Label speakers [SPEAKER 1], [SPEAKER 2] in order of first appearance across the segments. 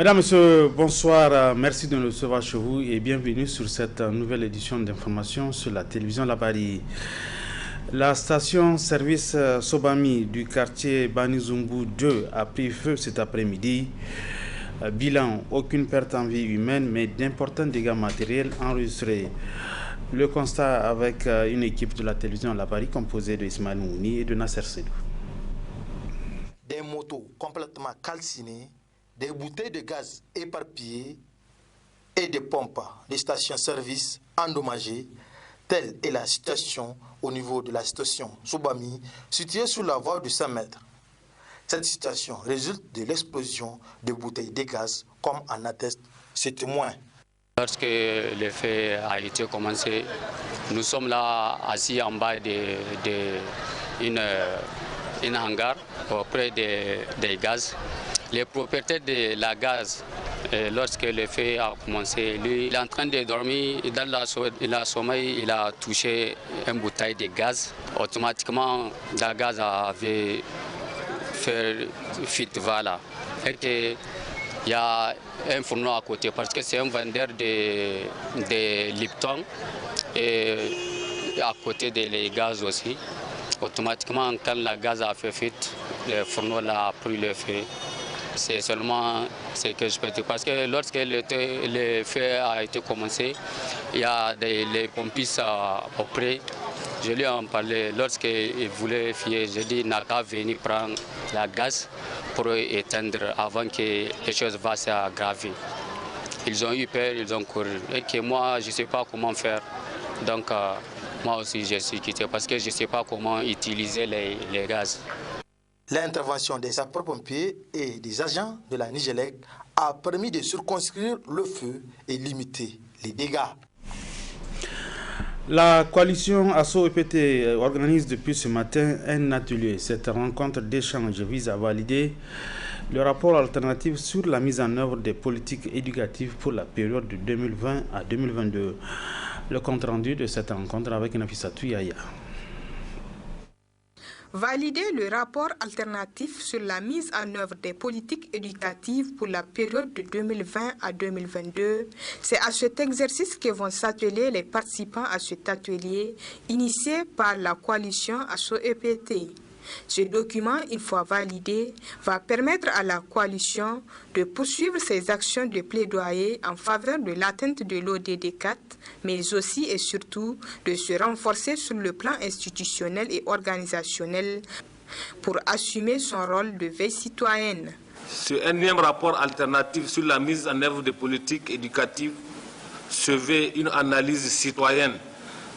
[SPEAKER 1] Mesdames, Messieurs, bonsoir. Merci de nous recevoir chez vous et bienvenue sur cette nouvelle édition d'information sur la télévision Labari. La station-service Sobami du quartier Banizumbu 2 a pris feu cet après-midi. Bilan, aucune perte en vie humaine, mais d'importants dégâts matériels enregistrés. Le constat avec une équipe de la télévision Labari composée de Ismaël Mouni et de Nasser Sedou.
[SPEAKER 2] Des motos complètement calcinées, des bouteilles de gaz éparpillées et des pompes des stations-service endommagées. Telle est la situation au niveau de la station Sobami, située sur la voie de 100 mètres. Cette situation résulte de l'explosion de bouteilles de gaz, comme en atteste ce témoin.
[SPEAKER 3] Lorsque le fait a été commencé, nous sommes là assis en bas d'une hangar auprès des gaz. Les propriétaires de la gaz, lorsque le feu a commencé, lui, il est en train de dormir, dans la sommeil, il a touché une bouteille de gaz. Automatiquement, le gaz avait fait fuite, voilà. Et que, il y a un fourneau à côté parce que c'est un vendeur de Lipton et à côté des gaz aussi. Automatiquement, quand le gaz a fait fuite, le fourneau a pris le feu. C'est seulement ce que je peux dire. Parce que lorsque le feu a été commencé, il y a les pompistes auprès. Je lui en parlais. Lorsqu'il voulait fuir, je dis n'a qu'à venir prendre la gaz pour éteindre avant que les choses vont s'aggraver. Ils ont eu peur, ils ont couru. Et que moi, je ne sais pas comment faire. Donc, moi aussi, je suis quitté parce que je ne sais pas comment utiliser les gaz.
[SPEAKER 2] L'intervention des sapeurs-pompiers et des agents de la Nigélec a permis de circonscrire le feu et limiter les dégâts.
[SPEAKER 1] La coalition ASSO-EPT organise depuis ce matin un atelier. Cette rencontre d'échange vise à valider le rapport alternatif sur la mise en œuvre des politiques éducatives pour la période de 2020 à 2022. Le compte rendu de cette rencontre avec Nafissatou Yaya.
[SPEAKER 4] Valider le rapport alternatif sur la mise en œuvre des politiques éducatives pour la période de 2020 à 2022, c'est à cet exercice que vont s'atteler les participants à cet atelier initié par la coalition ASSO-EPT. Ce document, une fois validé, va permettre à la coalition de poursuivre ses actions de plaidoyer en faveur de l'atteinte de l'ODD 4, mais aussi et surtout de se renforcer sur le plan institutionnel et organisationnel pour assumer son rôle de veille citoyenne.
[SPEAKER 5] Ce énième rapport alternatif sur la mise en œuvre des politiques éducatives se veut une analyse citoyenne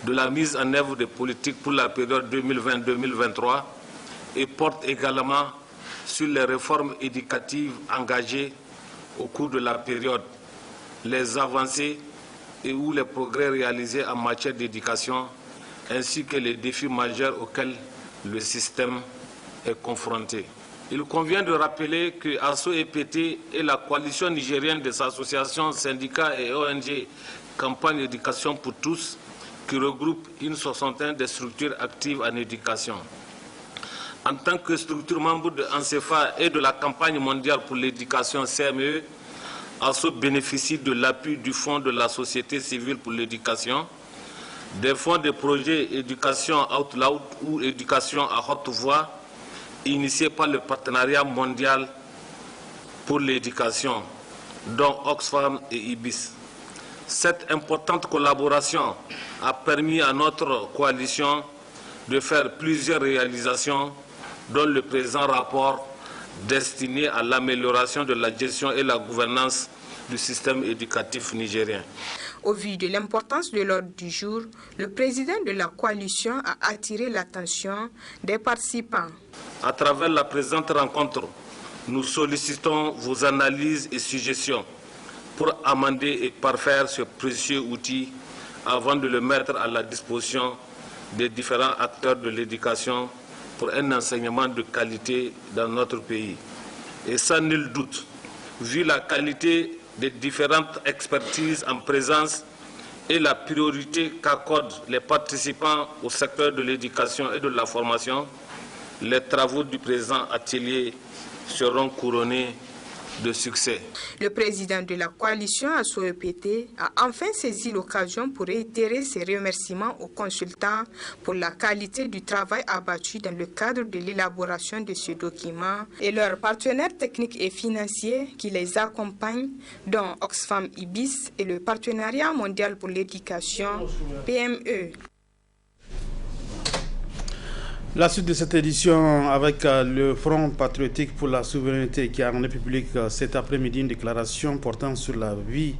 [SPEAKER 5] de la mise en œuvre des politiques pour la période 2020-2023 et porte également sur les réformes éducatives engagées au cours de la période, les avancées et ou les progrès réalisés en matière d'éducation, ainsi que les défis majeurs auxquels le système est confronté. Il convient de rappeler que ASSO-EPT est la coalition nigérienne des associations, syndicats et ONG Campagne Éducation pour tous, qui regroupe une soixantaine de structures actives en éducation. En tant que structure membre de ANCEFA et de la campagne mondiale pour l'éducation CME, ASSO bénéficie de l'appui du Fonds de la société civile pour l'éducation, des fonds de projets éducation out loud ou éducation à haute voix, initiés par le partenariat mondial pour l'éducation, dont Oxfam et IBIS. Cette importante collaboration a permis à notre coalition de faire plusieurs réalisations, dont le présent rapport destiné à l'amélioration de la gestion et la gouvernance du système éducatif nigérien.
[SPEAKER 4] Au vu de l'importance de l'ordre du jour, le président de la coalition a attiré l'attention des participants.
[SPEAKER 5] À travers la présente rencontre, nous sollicitons vos analyses et suggestions pour amender et parfaire ce précieux outil avant de le mettre à la disposition des différents acteurs de l'éducation pour un enseignement de qualité dans notre pays. Et sans nul doute, vu la qualité des différentes expertises en présence et la priorité qu'accordent les participants au secteur de l'éducation et de la formation, les travaux du présent atelier seront couronnés de succès.
[SPEAKER 4] Le président de la coalition ASSO-EPT a enfin saisi l'occasion pour réitérer ses remerciements aux consultants pour la qualité du travail abattu dans le cadre de l'élaboration de ce document et leurs partenaires techniques et financiers qui les accompagnent, dont Oxfam Ibis et le Partenariat mondial pour l'éducation, PME.
[SPEAKER 1] La suite de cette édition avec le Front patriotique pour la souveraineté qui a rendu public cet après-midi une déclaration portant sur la vie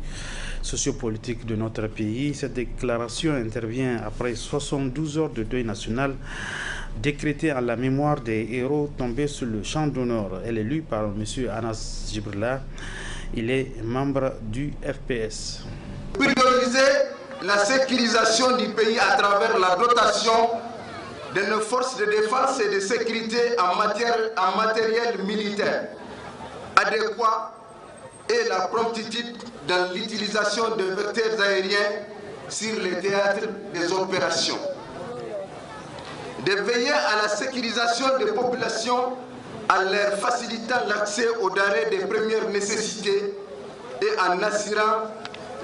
[SPEAKER 1] sociopolitique de notre pays. Cette déclaration intervient après 72 heures de deuil national décrété à la mémoire des héros tombés sur le champ d'honneur. Elle est lue par M. Anas Djibrila. Il est membre du FPS.
[SPEAKER 6] Prioriser la sécurisation du pays à travers la dotation de nos forces de défense et de sécurité en matériel militaire adéquat et la promptitude dans l'utilisation de vecteurs aériens sur les théâtres des opérations. De veiller à la sécurisation des populations en leur facilitant l'accès aux denrées de première nécessité et en assurant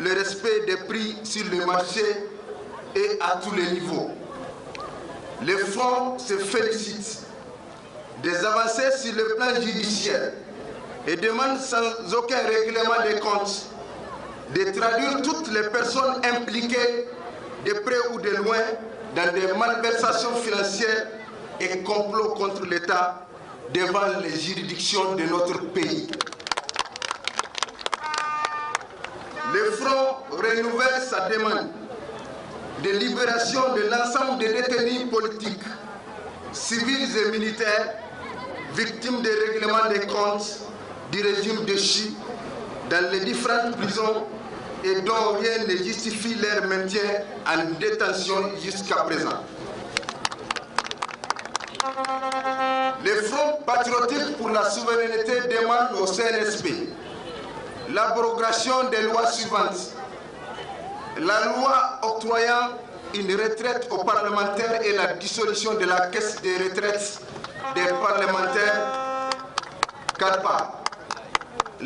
[SPEAKER 6] le respect des prix sur le marché et à tous les niveaux. Le Front se félicite des avancées sur le plan judiciaire et demande sans aucun règlement des comptes de traduire toutes les personnes impliquées de près ou de loin dans des malversations financières et complots contre l'État devant les juridictions de notre pays. Le Front renouvelle sa demande de libération de l'ensemble des détenus politiques, civils et militaires, victimes des règlements des comptes du régime déchu dans les différentes prisons et dont rien ne justifie leur maintien en détention jusqu'à présent. Le Front patriotique pour la souveraineté demande au CNSP l'abrogation des lois suivantes. La loi octroyant une retraite aux parlementaires et la dissolution de la caisse des retraites des parlementaires CARPA.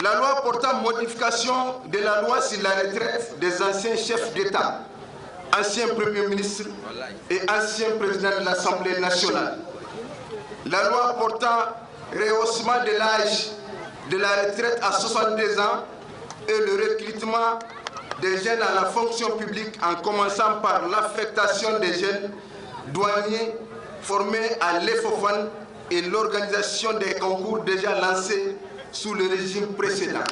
[SPEAKER 6] La loi portant modification de la loi sur la retraite des anciens chefs d'État, anciens premiers ministres et anciens présidents de l'Assemblée nationale. La loi portant rehaussement de l'âge de la retraite à 62 ans et le recrutement des jeunes à la fonction publique en commençant par l'affectation des jeunes douaniers formés à l'EFOFAN et l'organisation des concours déjà lancés sous le régime précédent.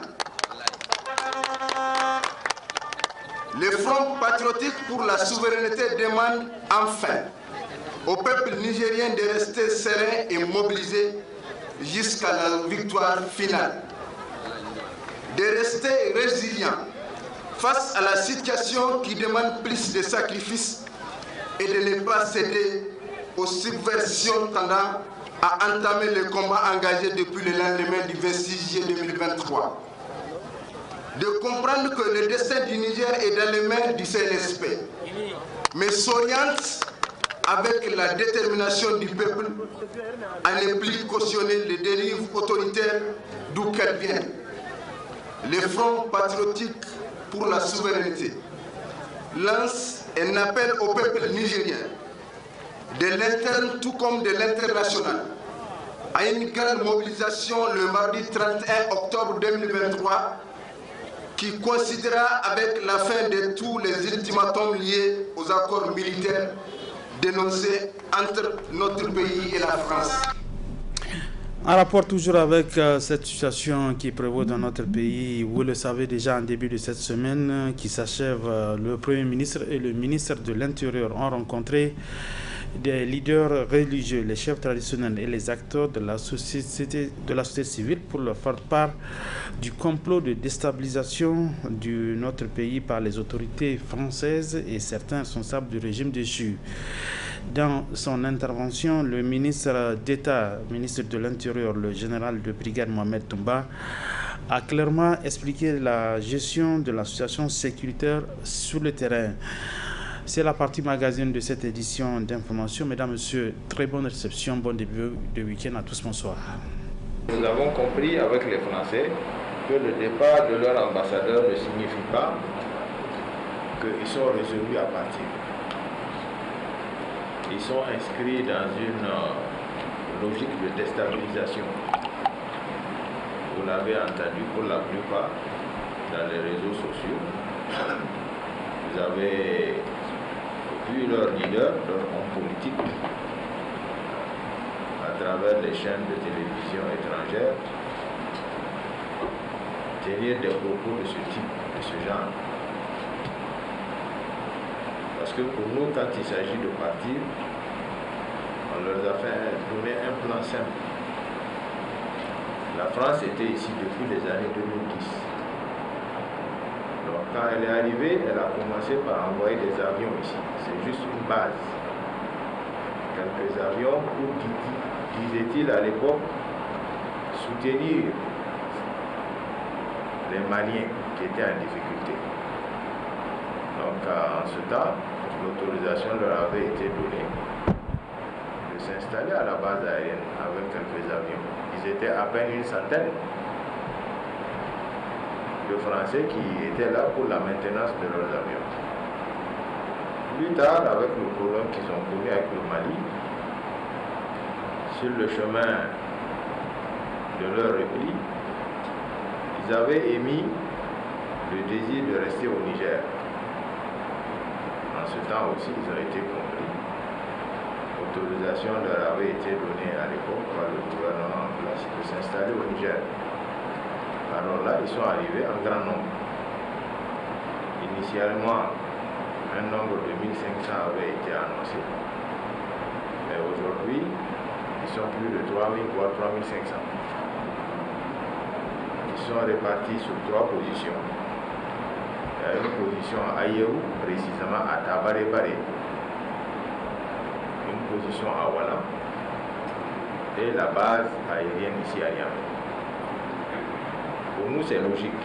[SPEAKER 6] Le Front patriotique pour la souveraineté demande enfin au peuple nigérien de rester serein et mobilisé jusqu'à la victoire finale, de rester résilient face à la situation qui demande plus de sacrifices et de ne pas céder aux subversions tendant à entamer le combat engagé depuis le lendemain du 26 juillet 2023. De comprendre que le destin du Niger est dans les mains du CNSP, mais s'oriente avec la détermination du peuple à ne plus cautionner les dérives autoritaires d'où qu'elles viennent. Le Front patriotique pour la souveraineté lance un appel au peuple nigérien, de l'interne tout comme de l'international, à une grande mobilisation le mardi 31 octobre 2023 qui coïncidera avec la fin de tous les ultimatums liés aux accords militaires dénoncés entre notre pays et la France.
[SPEAKER 1] En rapport toujours avec cette situation qui prévaut dans notre pays, vous le savez déjà en début de cette semaine qui s'achève, le Premier ministre et le ministre de l'Intérieur ont rencontré des leaders religieux, les chefs traditionnels et les acteurs de la société civile pour leur faire part du complot de déstabilisation de notre pays par les autorités françaises et certains responsables du régime déchu. Dans son intervention, le ministre d'État, ministre de l'Intérieur, le général de brigade Mohamed Toumba, a clairement expliqué la gestion de la situation sécuritaire sur le terrain. C'est la partie magazine de cette édition d'information. Mesdames, Messieurs, très bonne réception, bon début de week-end à tous, bonsoir.
[SPEAKER 7] Nous avons compris avec les Français que le départ de leur ambassadeur ne signifie pas qu'ils sont résolus à partir. Ils sont inscrits dans une logique de déstabilisation. Vous l'avez entendu pour la plupart dans les réseaux sociaux. Vous avez vu leur leader, leur homme politique, à travers les chaînes de télévision étrangères, tenir des propos de ce type, de ce genre. Parce que pour nous, quand il s'agit de partir, on leur a donné un plan simple. La France était ici depuis les années 2010. Donc quand elle est arrivée, elle a commencé par envoyer des avions ici. C'est juste une base. Quelques avions pour, disait-il à l'époque, soutenir les Maliens qui étaient en difficulté. Donc en ce temps, l'autorisation leur avait été donnée de s'installer à la base aérienne avec quelques avions. Ils étaient à peine une centaine de Français qui étaient là pour la maintenance de leurs avions. Plus tard, avec le problème qu'ils ont connu avec le Mali, sur le chemin de leur repli, ils avaient émis le désir de rester au Niger. En ce temps aussi, ils ont été compris. L'autorisation leur avait été donnée à l'époque par le gouvernement en place de s'installer au Niger. Alors là, ils sont arrivés en grand nombre. Initialement, un nombre de 1500 avait été annoncé. Mais aujourd'hui, ils sont plus de 3000 voire 3500. Ils sont répartis sur 3 positions. Il y a une position à Yéhou, précisément à Tabaré-Baré. Une position à Ouala. Et la base aérienne ici à Niamey. Pour nous, c'est logique.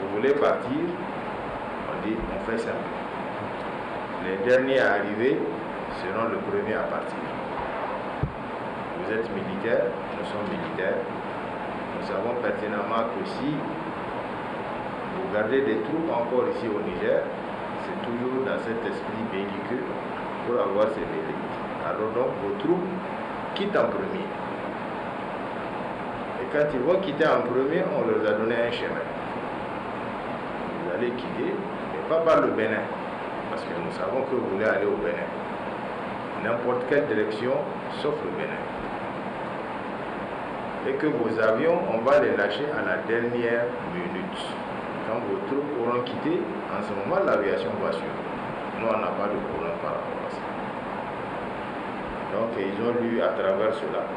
[SPEAKER 7] Vous voulez partir, on dit, on fait simple. Les derniers à arriver seront les premiers à partir. Vous êtes militaires, nous sommes militaires. Nous savons pertinemment que si vous gardez des troupes encore ici au Niger, c'est toujours dans cet esprit belliqueux pour avoir ces velléités. Alors donc, vos troupes quittent en premier. Et quand ils vont quitter en premier, on leur a donné un chemin. Vous allez quitter, mais pas par le Bénin, parce que nous savons que vous voulez aller au Bénin. N'importe quelle direction, sauf le Bénin. Et que vos avions, on va les lâcher à la dernière minute. Quand vos troupes auront quitté, en ce moment, l'aviation va suivre. Nous, on n'a pas de problème par rapport à ça. Donc, ils ont lu à travers cela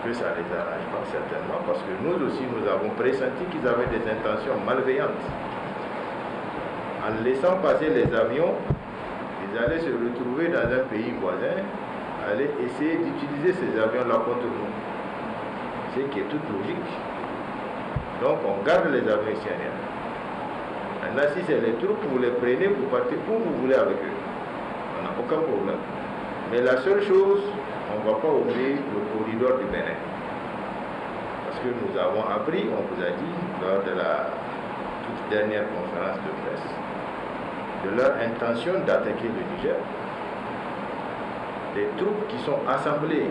[SPEAKER 7] que ça ne les arrange pas certainement, parce que nous aussi, nous avons pressenti qu'ils avaient des intentions malveillantes. En laissant passer les avions, ils allaient se retrouver dans un pays voisin, aller essayer d'utiliser ces avions-là contre nous. Ce qui est toute logique. Donc on garde les avions ici à Niamey. Maintenant, si c'est les troupes, vous les prenez, vous partez où vous voulez avec eux. On n'a aucun problème. Mais la seule chose, on ne va pas oublier le corridor du Bénin. Parce que nous avons appris, on vous a dit, lors de la toute dernière conférence de presse, de leur intention d'attaquer le Niger. Les troupes qui sont assemblées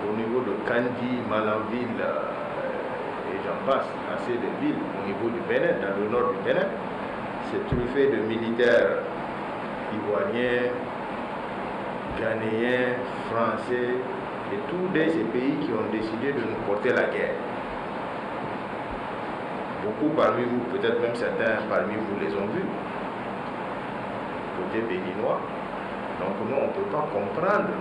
[SPEAKER 7] au niveau de Kandi, Malanville et j'en passe, assez de villes au niveau du Bénin, dans le nord du Bénin, c'est truffé de militaires ivoiriens, ghanéens, français et tous ces pays qui ont décidé de nous porter la guerre. Beaucoup parmi vous, peut-être même certains parmi vous les ont vus, côté béninois. Donc nous, on ne peut pas comprendre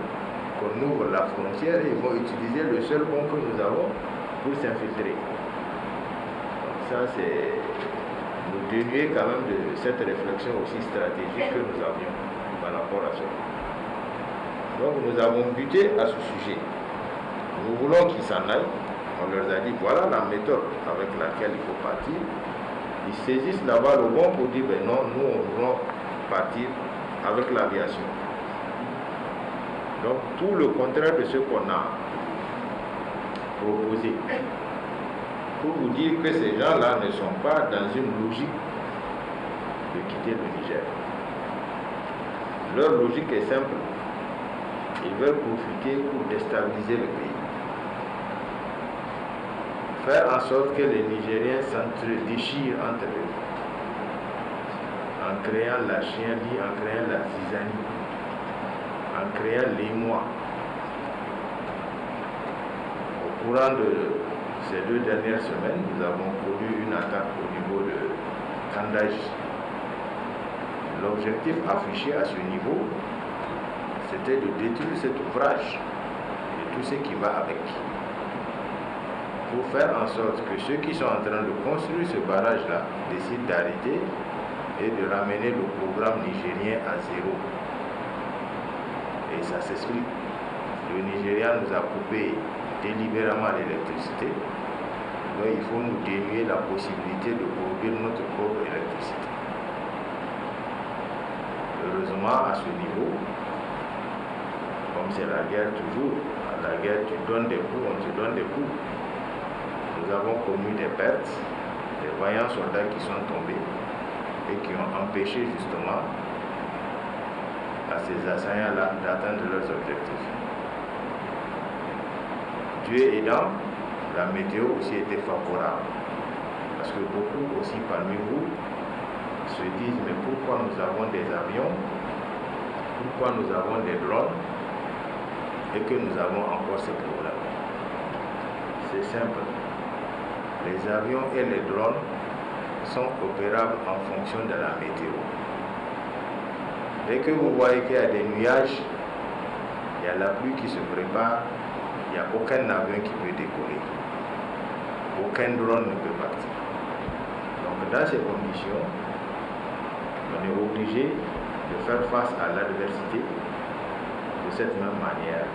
[SPEAKER 7] qu'on ouvre la frontière et ils vont utiliser le seul pont que nous avons pour s'infiltrer. Donc ça, c'est nous dénuer quand même de cette réflexion aussi stratégique que nous avions par rapport à ça. Donc nous avons buté à ce sujet. Nous voulons qu'ils s'en aillent. On leur a dit, voilà la méthode avec laquelle il faut partir. Ils saisissent la balle au bon pour dire, ben non, nous, on voulons partir avec l'aviation. Donc, tout le contraire de ce qu'on a proposé. pour vous dire que ces gens-là ne sont pas dans une logique de quitter le Niger. Leur logique est simple. Ils veulent profiter pour déstabiliser le pays. Faire en sorte que les Nigériens s'entre-déchirent entre eux, en créant la chienlit, en créant la zizanie, en créant l'émoi. Au courant de ces 2 dernières semaines, nous avons connu une attaque au niveau de Kandaj. L'objectif affiché à ce niveau, c'était de détruire cet ouvrage et tout ce qui va avec. Pour faire en sorte que ceux qui sont en train de construire ce barrage-là décident d'arrêter et de ramener le programme nigérien à zéro. Et ça s'explique. Le Nigeria nous a coupé délibérément l'électricité. Donc il faut nous dénuer la possibilité de produire notre propre électricité. Heureusement, à ce niveau, comme c'est la guerre toujours, à la guerre tu donnes des coups, on te donne des coups. Nous avons connu des pertes, des vaillants soldats qui sont tombés et qui ont empêché justement à ces assaillants-là d'atteindre leurs objectifs. Dieu aidant, la météo aussi était favorable. Parce que beaucoup aussi parmi vous se disent, mais pourquoi nous avons des avions, pourquoi nous avons des drones et que nous avons encore ces problèmes? C'est simple. Les avions et les drones sont opérables en fonction de la météo. Dès que vous voyez qu'il y a des nuages, il y a la pluie qui se prépare, il n'y a aucun avion qui peut décoller. Aucun drone ne peut partir. Donc dans ces conditions, on est obligé de faire face à l'adversité de cette même manière.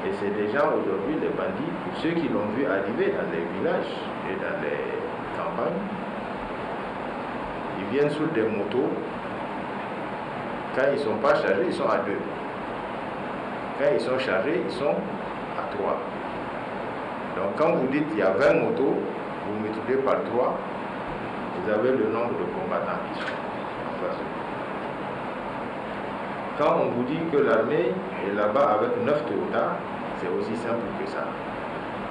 [SPEAKER 7] Et c'est déjà aujourd'hui les bandits, pour ceux qui l'ont vu arriver dans les villages et dans les campagnes, ils viennent sur des motos. Quand ils ne sont pas chargés, ils sont à 2. Quand ils sont chargés, ils sont à 3. Donc quand vous dites qu'il y a 20 motos, vous multipliez par 3, vous avez le nombre de combattants qui sont en face de vous. Quand on vous dit que l'armée est là-bas avec 9 Toyota, c'est aussi simple que ça.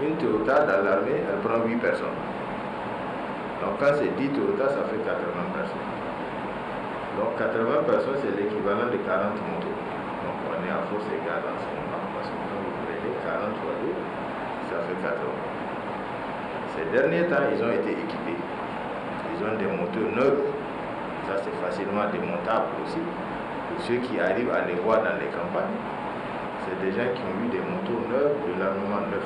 [SPEAKER 7] Une Toyota dans l'armée, elle prend 8 personnes. Donc quand c'est 10 Toyota, ça fait 80 personnes. Donc 80 personnes, c'est l'équivalent de 40 motos. Donc on est à force égale en ce moment, parce que quand vous prenez 40 fois 2, ça fait 80. Ces derniers temps, ils ont été équipés. Ils ont des moteurs neufs. Ça, c'est facilement démontable aussi. Pour ceux qui arrivent à les voir dans les campagnes, c'est des gens qui ont eu des motos neufs, de l'armement neuf.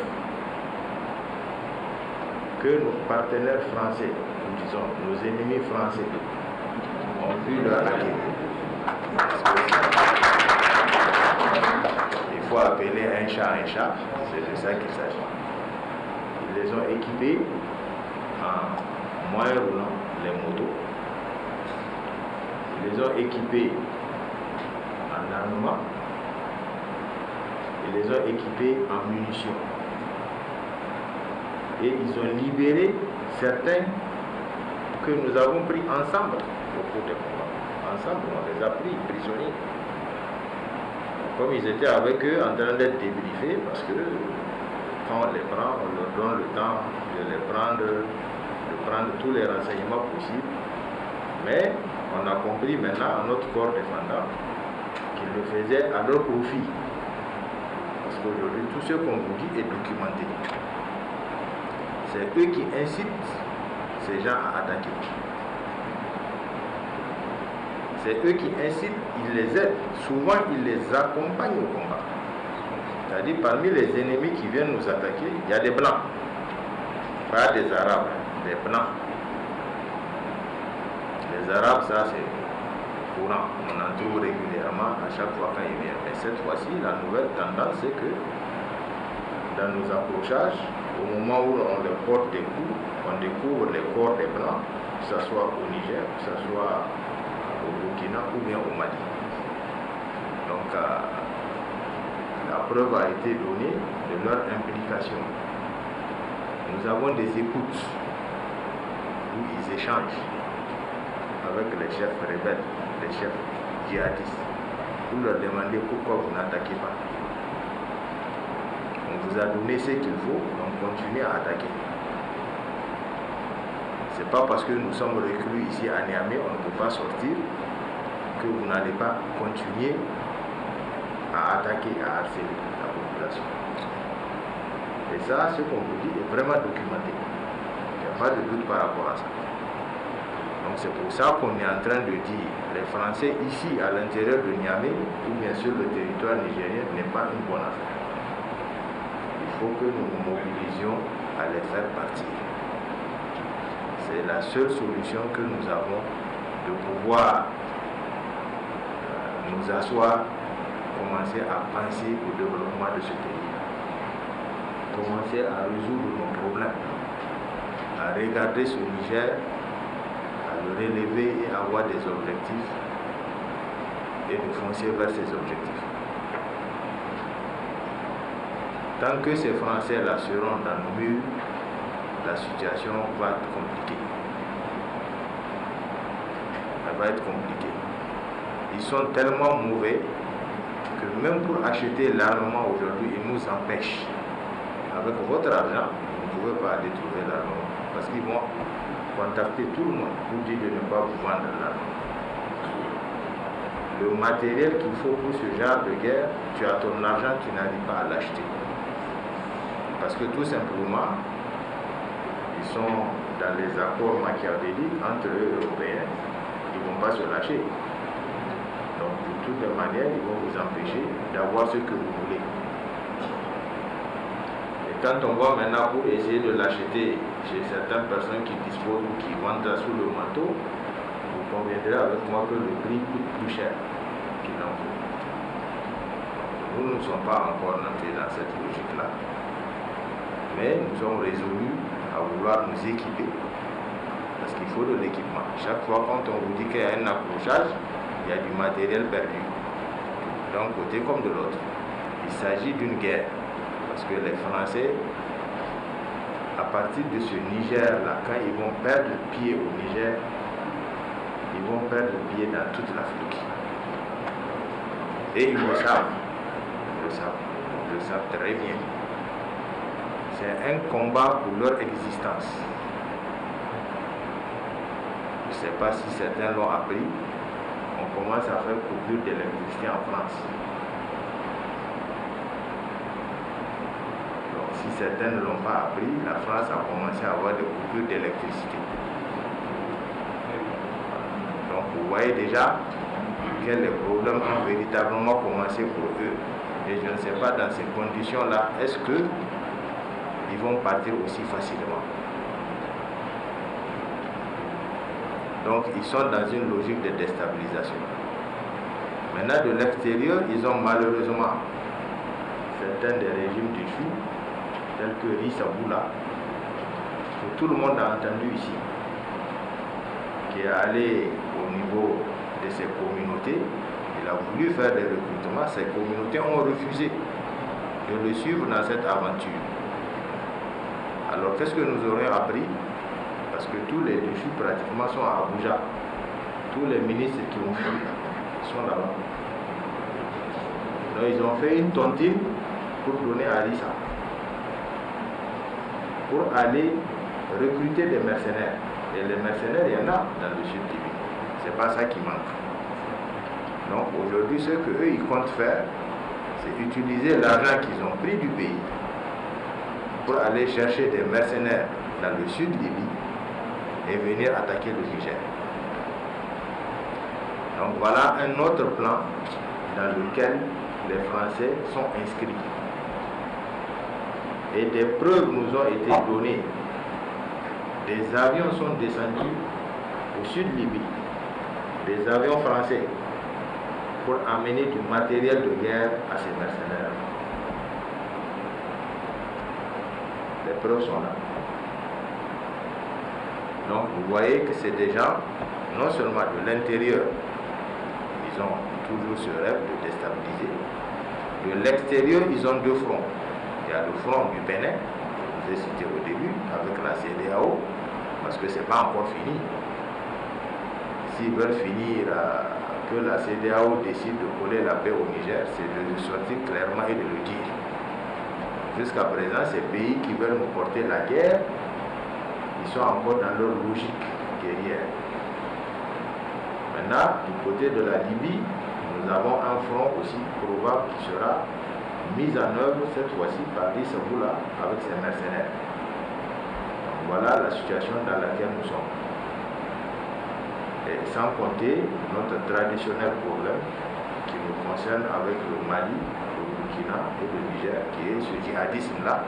[SPEAKER 7] Que nos partenaires français, nous disons, nos ennemis français, ont pu leur acquérir. Il faut appeler un chat, c'est de ça qu'il s'agit. Ils les ont équipés en moyen roulant, les motos. Ils les ont équipés en armement. Ils les ont équipés en munitions. Et ils ont libéré certains que nous avons pris ensemble au cours des combats. Ensemble, on les a pris prisonniers. Comme ils étaient avec eux en train d'être débriefés, parce que quand on les prend, on leur donne le temps de les prendre, de prendre tous les renseignements possibles. Mais on a compris maintenant à notre corps défendant qu'ils le faisaient à leur profit. Parce qu'aujourd'hui, tout ce qu'on vous dit est documenté. C'est eux qui incitent ces gens à attaquer. C'est eux qui incitent, ils les aident. Souvent, ils les accompagnent au combat. C'est-à-dire, parmi les ennemis qui viennent nous attaquer, il y a des blancs. Pas des arabes, des blancs. Les arabes, ça c'est courant. On en trouve régulièrement à chaque fois quand ils viennent. Mais cette fois-ci, la nouvelle tendance, c'est que dans nos approchages, au moment où on les porte des coups, on découvre les corps des blancs, que ce soit au Niger, que ce soit au Burkina ou bien au Mali. Donc la preuve a été donnée de leur implication. Nous avons des écoutes où ils échangent avec les chefs rebelles, les chefs djihadistes, pour leur demander pourquoi vous n'attaquez pas. On vous a donné ce qu'il faut, donc continuez à attaquer. Ce n'est pas parce que nous sommes reclus ici à Niamey, on ne peut pas sortir, que vous n'allez pas continuer à attaquer, à harceler la population. Et ça, ce qu'on vous dit est vraiment documenté. Il n'y a pas de doute par rapport à ça. Donc c'est pour ça qu'on est en train de dire les Français ici à l'intérieur de Niamey ou bien sûr le territoire nigérien n'est pas une bonne affaire. Il faut que nous nous mobilisions à les faire partir. C'est la seule solution que nous avons de pouvoir nous asseoir, commencer à penser au développement de ce pays, commencer à résoudre nos problèmes, à regarder ce Niger, à le relever et avoir des objectifs et de foncer vers ces objectifs. Tant que ces Français-là seront dans nos murs, la situation va être compliquée. Elle va être compliquée. Ils sont tellement mauvais que même pour acheter l'armement aujourd'hui, ils nous empêchent. Avec votre argent, vous ne pouvez pas aller trouver l'armement parce qu'ils vont contacter tout le monde pour dire de ne pas vous vendre l'armement. Le matériel qu'il faut pour ce genre de guerre, tu as ton argent, tu n'arrives pas à l'acheter. Parce que tout simplement, ils sont dans les accords machiavéliques entre eux Européens, ils ne vont pas se lâcher. Donc de toutes les manières, ils vont vous empêcher d'avoir ce que vous voulez. Et quand on va maintenant pour essayer de l'acheter chez certaines personnes qui disposent ou qui vendent sous le manteau, vous conviendrez avec moi que le prix coûte plus cher qu'il en faut. Nous ne sommes pas encore entrés dans cette logique-là. Mais nous sommes résolus à vouloir nous équiper parce qu'il faut de l'équipement. Chaque fois quand on vous dit qu'il y a un accrochage, il y a du matériel perdu d'un côté comme de l'autre. Il s'agit d'une guerre parce que les Français, à partir de ce Niger-là, quand ils vont perdre pied au Niger, ils vont perdre pied dans toute l'Afrique. Et ils le savent. Ils le savent très bien. C'est un combat pour leur existence. Je ne sais pas si certains l'ont appris. On commence à faire coupure d'électricité en France. Donc si certains ne l'ont pas appris, la France a commencé à avoir des coupures d'électricité. Donc vous voyez déjà que les problèmes ont véritablement commencé pour eux. Et je ne sais pas dans ces conditions-là, est-ce que ils vont partir aussi facilement. Donc ils sont dans une logique de déstabilisation. Maintenant de l'extérieur, ils ont malheureusement certains des régimes déchus, tels que Rissa Boula, que tout le monde a entendu ici, qui est allé au niveau de ces communautés, il a voulu faire des recrutements, ces communautés ont refusé de le suivre dans cette aventure. Alors qu'est-ce que nous aurions appris? Parce que tous les déchus pratiquement sont à Abuja. Tous les ministres qui ont fui sont là-bas. Donc ils ont fait une tontine pour donner à Rissa. Pour aller recruter des mercenaires. Et les mercenaires, il y en a dans le sud du pays. C'est pas ça qui manque. Donc aujourd'hui, ce qu'eux ils comptent faire, c'est utiliser l'argent qu'ils ont pris du pays pour aller chercher des mercenaires dans le sud Libye et venir attaquer le Niger. Donc voilà un autre plan dans lequel les Français sont inscrits. Et des preuves nous ont été données. Des avions sont descendus au sud Libye, des avions français, pour amener du matériel de guerre à ces mercenaires. Les preuves sont là. Donc vous voyez que c'est des gens, non seulement de l'intérieur, ils ont toujours ce rêve de déstabiliser. De l'extérieur, ils ont deux fronts. Il y a le front du Bénin, vous ai cité au début, avec la CEDEAO, parce que ce n'est pas encore fini. S'ils veulent finir, que la CEDEAO décide de coller la paix au Niger, c'est de le sortir clairement et de le dire. Jusqu'à présent, ces pays qui veulent nous porter la guerre, ils sont encore dans leur logique guerrière. Maintenant, du côté de la Libye, nous avons un front aussi probable qui sera mis en œuvre cette fois-ci par Issabula avec ses mercenaires. Donc voilà la situation dans laquelle nous sommes. Et sans compter notre traditionnel problème qui nous concerne avec le Mali, le Burkina et le Niger, qui est ce djihadisme-là,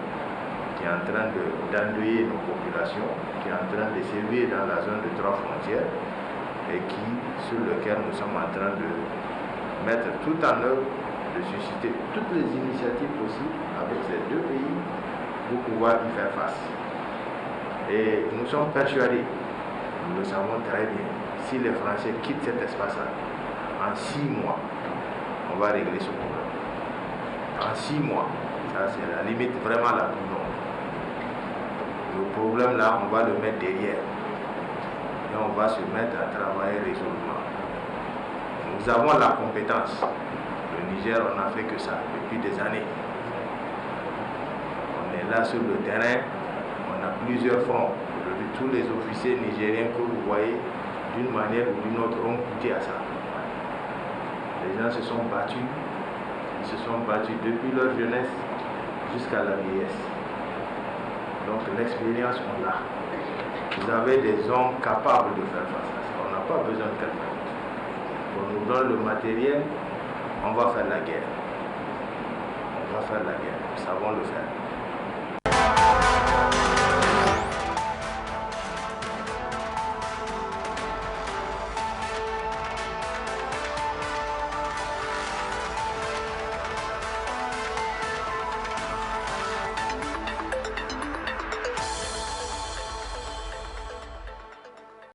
[SPEAKER 7] qui est en train d'endeuiller nos populations, qui est en train de sévir dans la zone de 3 frontières et sur lequel nous sommes en train de mettre tout en œuvre, de susciter toutes les initiatives possibles avec ces deux pays pour pouvoir y faire face. Et nous sommes persuadés, nous le savons très bien, si les Français quittent cet espace-là, en 6 mois, on va régler ce problème. En 6 mois, ça c'est la limite vraiment la plus longue. Le problème là, on va le mettre derrière. Et on va se mettre à travailler résolument. Nous avons la compétence. Le Niger, on n'a fait que ça depuis des années. On est là sur le terrain, on a plusieurs fronts. Aujourd'hui, tous les officiers nigériens que vous voyez, d'une manière ou d'une autre, ont goûté à ça. Les gens se sont battus, ils se sont battus depuis leur jeunesse jusqu'à la vieillesse. Donc l'expérience, on l'a. Vous avez des hommes capables de faire face à ça. On n'a pas besoin de quelqu'un. On nous donne le matériel, on va faire la guerre. On va faire la guerre, nous savons le faire.